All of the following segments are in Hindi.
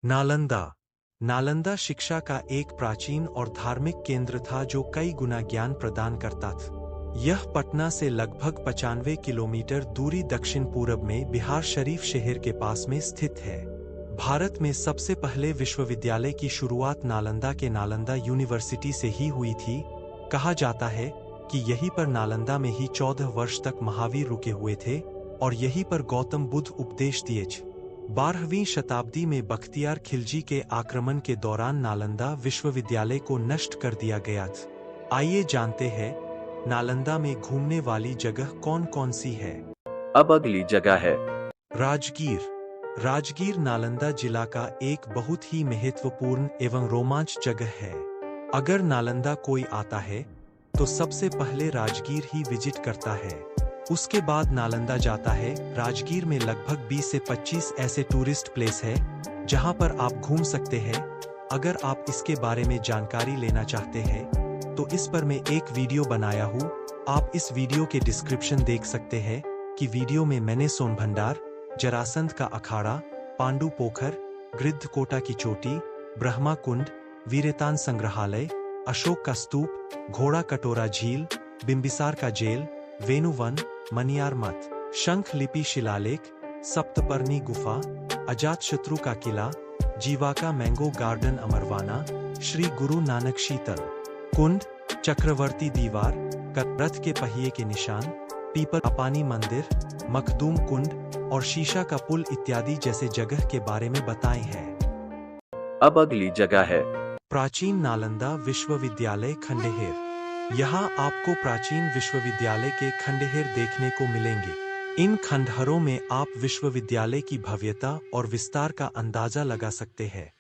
नालंदा। नालंदा शिक्षा का एक प्राचीन और धार्मिक केंद्र था जो कई गुना ज्ञान प्रदान करता था। यह पटना से लगभग 95 किलोमीटर दूरी दक्षिण पूर्व में बिहार शरीफ शहर के पास में स्थित है। भारत में सबसे पहले विश्वविद्यालय की शुरुआत नालंदा के नालंदा यूनिवर्सिटी से ही हुई थी। कहा जाता है कि यहीं पर नालंदा में ही 14 वर्ष तक महावीर रुके हुए थे और यहीं पर गौतम बुद्ध उपदेश दिए। 12वीं शताब्दी में बख्तियार खिलजी के आक्रमण के दौरान नालंदा विश्वविद्यालय को नष्ट कर दिया गया था। आइए जानते हैं नालंदा में घूमने वाली जगह कौन कौन सी है। अब अगली जगह है राजगीर। राजगीर नालंदा जिला का एक बहुत ही महत्वपूर्ण एवं रोमांच जगह है। अगर नालंदा कोई आता है तो सबसे पहले राजगीर ही विजिट करता है। उसके बाद नालंदा जाता है। राजगीर में लगभग 20 से 25 ऐसे टूरिस्ट प्लेस है जहां पर आप घूम सकते हैं। अगर आप इसके बारे में जानकारी लेना चाहते हैं तो इस पर मैं एक वीडियो बनाया हूँ। आप इस वीडियो के डिस्क्रिप्शन देख सकते हैं कि वीडियो में मैंने सोनभंडार, जरासंध का अखाड़ा, पांडु पोखर, गृद्धकोटा की चोटी, ब्रह्मा कुंड, वीरतान संग्रहालय, अशोक का स्तूप, घोड़ा कटोरा झील, बिंबिसार का जेल, वेणुवन, मनियार मठ, शंख लिपि शिलालेख, सप्तपर्णी गुफा, अजातशत्रु का किला, जीवाका मैंगो गार्डन अमरवाना, श्री गुरु नानक शीतल कुंड, चक्रवर्ती दीवार, रथ के पहिए के निशान, पीपल अपानी मंदिर, मखदूम कुंड और शीशा का पुल इत्यादि जैसे जगह के बारे में बताए हैं। अब अगली जगह है प्राचीन नालंदा विश्वविद्यालय खंडेर। यहाँ आपको प्राचीन विश्वविद्यालय के खंडहर देखने को मिलेंगे। इन खंडहरों में आप विश्वविद्यालय की भव्यता और विस्तार का अंदाजा लगा सकते हैं।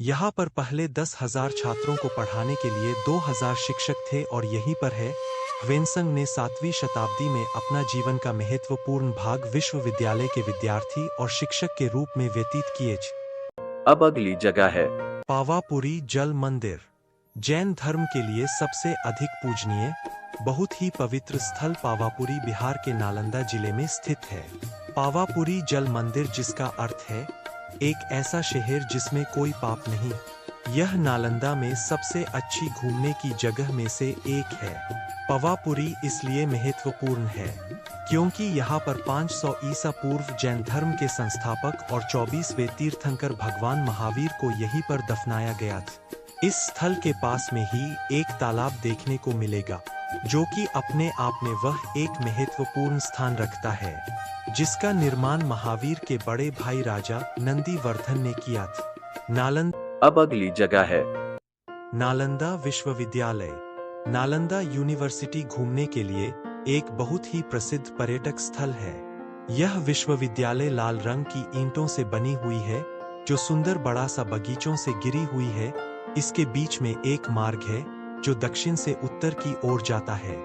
यहाँ पर पहले 10,000 छात्रों को पढ़ाने के लिए 2,000 शिक्षक थे और यहीं पर है ह्वेनसंग ने 7वीं शताब्दी में अपना जीवन का महत्वपूर्ण भाग विश्वविद्यालय के विद्यार्थी और शिक्षक के रूप में व्यतीत किए। अब अगली जगह है पावापुरी जल मंदिर। जैन धर्म के लिए सबसे अधिक पूजनीय, बहुत ही पवित्र स्थल पावापुरी बिहार के नालंदा जिले में स्थित है। पावापुरी जल मंदिर जिसका अर्थ है एक ऐसा शहर जिसमें कोई पाप नहीं। यह नालंदा में सबसे अच्छी घूमने की जगह में से एक है। पावापुरी इसलिए महत्वपूर्ण है क्योंकि यहाँ पर 500 ईसा पूर्व जैन धर्म के संस्थापक और 24वें तीर्थंकर भगवान महावीर को यहीं पर दफनाया गया था। इस स्थल के पास में ही एक तालाब देखने को मिलेगा जो कि अपने आप में वह एक महत्वपूर्ण स्थान रखता है, जिसका निर्माण महावीर के बड़े भाई राजा नंदीवर्धन ने किया था। अब अगली जगह है नालंदा विश्वविद्यालय। नालंदा यूनिवर्सिटी घूमने के लिए एक बहुत ही प्रसिद्ध पर्यटक स्थल है। यह विश्वविद्यालय लाल रंग की ईंटों से बनी हुई है जो सुंदर बड़ा सा बगीचों से घिरी हुई है। इसके बीच में एक मार्ग है जो दक्षिण से उत्तर की ओर जाता है।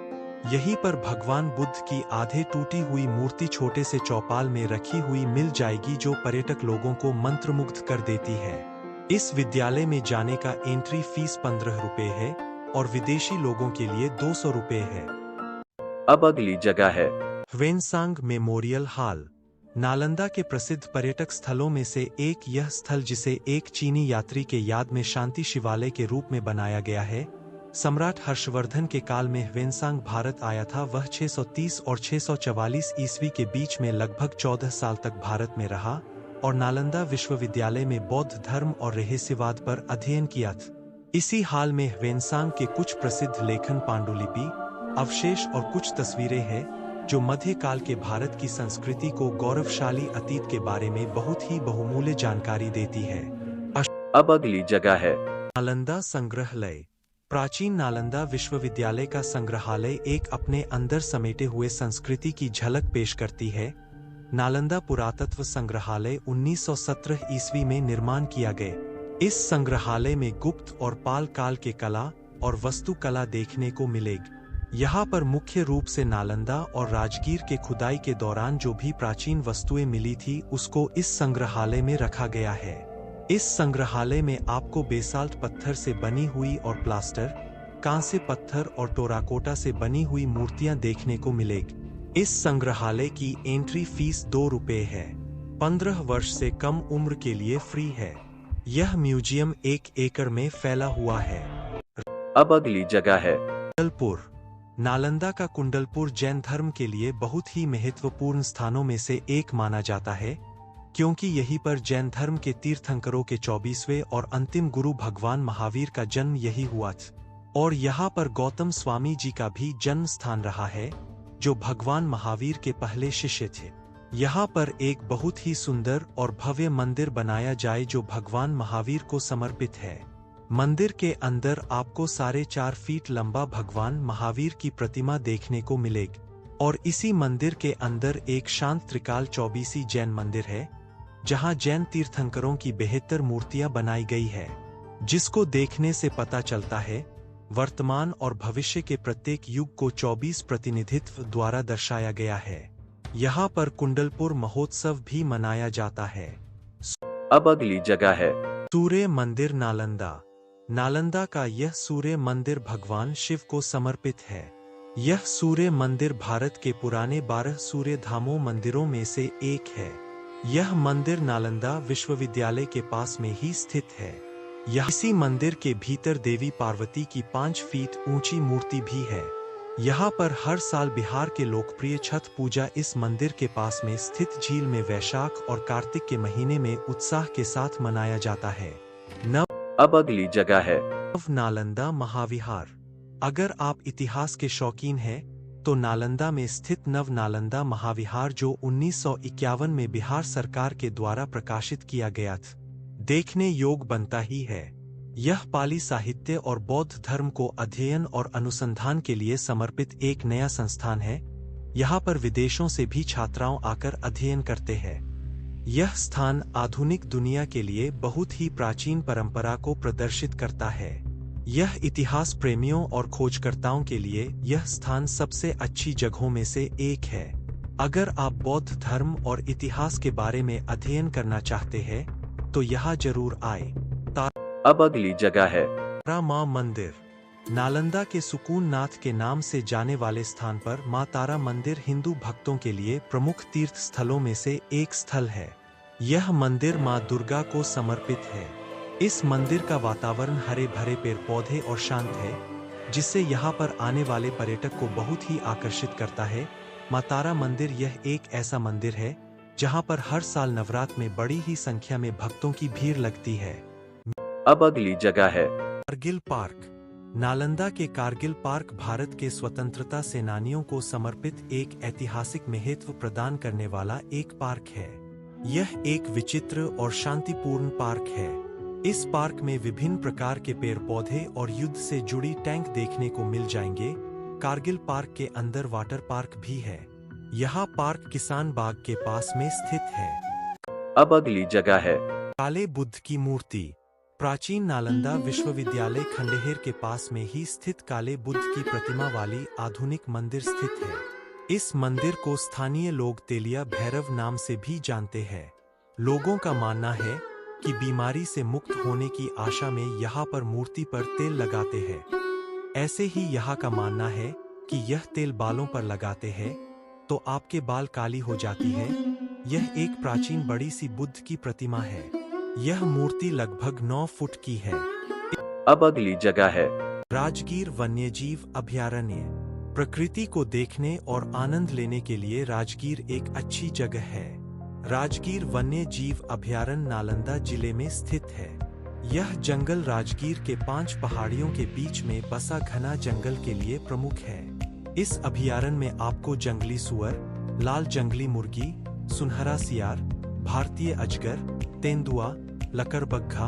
यहीं पर भगवान बुद्ध की आधे टूटी हुई मूर्ति छोटे से चौपाल में रखी हुई मिल जाएगी जो पर्यटक लोगों को मंत्रमुग्ध कर देती है। इस विद्यालय में जाने का एंट्री फीस 15 रुपए है और विदेशी लोगों के लिए 200 रुपए है। अब अगली जगह है ह्वेनसांग मेमोरियल हॉल। नालंदा के प्रसिद्ध पर्यटक स्थलों में से एक यह स्थल जिसे एक चीनी यात्री के याद में शांति शिवालय के रूप में बनाया गया है। सम्राट हर्षवर्धन के काल में ह्वेनसांग भारत आया था। वह 630 और 644 ईस्वी के बीच में लगभग 14 साल तक भारत में रहा और नालंदा विश्वविद्यालय में बौद्ध धर्म और रहस्यवाद पर अध्ययन किया था। इसी हाल में ह्वेनसांग के कुछ प्रसिद्ध लेखन, पांडुलिपि, अवशेष और कुछ तस्वीरें हैं जो मध्यकाल के भारत की संस्कृति को गौरवशाली अतीत के बारे में बहुत ही बहुमूल्य जानकारी देती है। अब अगली जगह है नालंदा संग्रहालय। प्राचीन नालंदा विश्वविद्यालय का संग्रहालय एक अपने अंदर समेटे हुए संस्कृति की झलक पेश करती है। नालंदा पुरातत्व संग्रहालय 1917 ईस्वी में निर्माण किया गया। इस संग्रहालय में गुप्त और पाल काल के कला और वास्तुकला देखने को मिलेगी। यहाँ पर मुख्य रूप से नालंदा और राजगीर के खुदाई के दौरान जो भी प्राचीन वस्तुएं मिली थी उसको इस संग्रहालय में रखा गया है। इस संग्रहालय में आपको बेसाल्ट पत्थर से बनी हुई और प्लास्टर, कांस्य पत्थर और टेराकोटा से बनी हुई मूर्तियां देखने को मिलेगी। इस संग्रहालय की एंट्री फीस 2 रुपए है। 15 वर्ष से कम उम्र के लिए फ्री है। यह म्यूजियम 1 एकड़ में फैला हुआ है। अब अगली जगह है। कुंडलपुर। नालंदा का कुंडलपुर जैन धर्म के लिए बहुत ही महत्वपूर्ण स्थानों में से एक माना जाता है, क्योंकि यहीं पर जैन धर्म के तीर्थंकरों के 24वें और अंतिम गुरु भगवान महावीर का जन्म यही हुआ था। और यहाँ पर गौतम स्वामी जी का भी जन्म स्थान रहा है, जो भगवान महावीर के पहले शिष्य थे। यहाँ पर एक बहुत ही सुंदर और भव्य मंदिर बनाया जाए जो भगवान महावीर को समर्पित है। मंदिर के अंदर आपको 4.5 फीट लंबा भगवान महावीर की प्रतिमा देखने को मिलेगी। और इसी मंदिर के अंदर एक शांत त्रिकाल 24 जैन मंदिर है, जहां जैन तीर्थंकरों की बेहतर मूर्तियां बनाई गई है, जिसको देखने से पता चलता है वर्तमान और भविष्य के प्रत्येक युग को 24 प्रतिनिधित्व द्वारा दर्शाया गया है। यहाँ पर कुंडलपुर महोत्सव भी मनाया जाता है। अब अगली जगह है। सूर्य मंदिर नालंदा। नालंदा का यह सूर्य मंदिर भगवान शिव को समर्पित है। यह सूर्य मंदिर भारत के पुराने 12 सूर्य धामों मंदिरों में से एक है। यह मंदिर नालंदा विश्वविद्यालय के पास में ही स्थित है। इसी मंदिर के भीतर देवी पार्वती की 5 फीट ऊंची मूर्ति भी है। यहाँ पर हर साल बिहार के लोकप्रिय छठ पूजा इस मंदिर के पास में स्थित झील में वैशाख और कार्तिक के महीने में उत्साह के साथ मनाया जाता है। अब अगली जगह है। नव नालंदा महाविहार। अगर आप इतिहास के शौकीन हैं, तो नालंदा में स्थित नव नालंदा महाविहार जो 1951 में बिहार सरकार के द्वारा प्रकाशित किया गया था, देखने योग बनता ही है। यह पाली साहित्य और बौद्ध धर्म को अध्ययन और अनुसंधान के लिए समर्पित एक नया संस्थान है। यहाँ पर विदेशों से भी छात्राओं आकर अध्ययन करते हैं। यह स्थान आधुनिक दुनिया के लिए बहुत ही प्राचीन परंपरा को प्रदर्शित करता है। यह इतिहास प्रेमियों और खोजकर्ताओं के लिए यह स्थान सबसे अच्छी जगहों में से एक है। अगर आप बौद्ध धर्म और इतिहास के बारे में अध्ययन करना चाहते हैं, तो यहाँ जरूर आए। अब अगली जगह है। तारा माँ मंदिर। नालंदा के सुकून नाथ के नाम से जाने वाले स्थान पर माँ तारा मंदिर हिंदू भक्तों के लिए प्रमुख तीर्थ स्थलों में से एक स्थल है। यह मंदिर माँ दुर्गा को समर्पित है। इस मंदिर का वातावरण हरे भरे पेड़ पौधे और शांत है, जिससे यहाँ पर आने वाले पर्यटक को बहुत ही आकर्षित करता है। माँ तारा मंदिर यह एक ऐसा मंदिर है जहाँ पर हर साल नवरात्र में बड़ी ही संख्या में भक्तों की भीड़ लगती है। अब अगली जगह है। कारगिल पार्क। नालंदा के कारगिल पार्क भारत के स्वतंत्रता सेनानियों को समर्पित एक ऐतिहासिक महत्व प्रदान करने वाला एक पार्क है। यह एक विचित्र और शांतिपूर्ण पार्क है। इस पार्क में विभिन्न प्रकार के पेड़ पौधे और युद्ध से जुड़ी टैंक देखने को मिल जाएंगे। कारगिल पार्क के अंदर वाटर पार्क भी है। यह पार्क किसान बाग के पास में स्थित है। अब अगली जगह है। काले बुद्ध की मूर्ति। प्राचीन नालंदा विश्वविद्यालय खंडेर के पास में ही स्थित काले बुद्ध की प्रतिमा वाली आधुनिक मंदिर स्थित है। इस मंदिर को स्थानीय लोग तेलिया भैरव नाम से भी जानते हैं। लोगों का मानना है कि बीमारी से मुक्त होने की आशा में यहाँ पर मूर्ति पर तेल लगाते हैं। ऐसे ही यहाँ का मानना है कि यह तेल बालों पर लगाते हैं तो आपके बाल काली हो जाती है। यह एक प्राचीन बड़ी सी बुद्ध की प्रतिमा है। यह मूर्ति लगभग 9 फुट की है। अब अगली जगह है। राजगीर वन्यजीव अभयारण्य। प्रकृति को देखने और आनंद लेने के लिए राजगीर एक अच्छी जगह है। राजगीर वन्य जीव अभयारण्य नालंदा जिले में स्थित है। यह जंगल राजगीर के 5 पहाड़ियों के बीच में बसा घना जंगल के लिए प्रमुख है। इस अभयारण्य में आपको जंगली सुअर, लाल जंगली मुर्गी, सुनहरा सियार, भारतीय अजगर, तेंदुआ, लकड़बग्घा,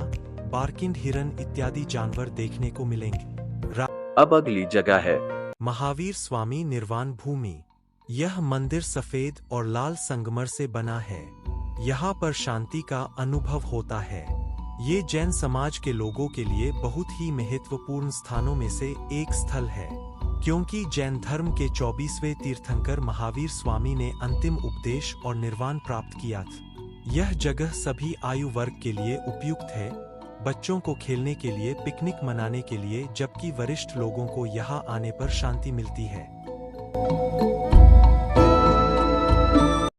बारकिंड हिरन इत्यादि जानवर देखने को मिलेंगे। अब अगली जगह है। महावीर स्वामी निर्वाण भूमि। यह मंदिर सफेद और लाल संगमर से बना है। यहाँ पर शांति का अनुभव होता है। ये जैन समाज के लोगों के लिए बहुत ही महत्वपूर्ण स्थानों में से एक स्थल है, क्योंकि जैन धर्म के 24वें तीर्थंकर महावीर स्वामी ने अंतिम उपदेश और निर्वाण प्राप्त किया था। यह जगह सभी आयु वर्ग के लिए उपयुक्त है। बच्चों को खेलने के लिए, पिकनिक मनाने के लिए, जबकि वरिष्ठ लोगों को यहाँ आने पर शांति मिलती है।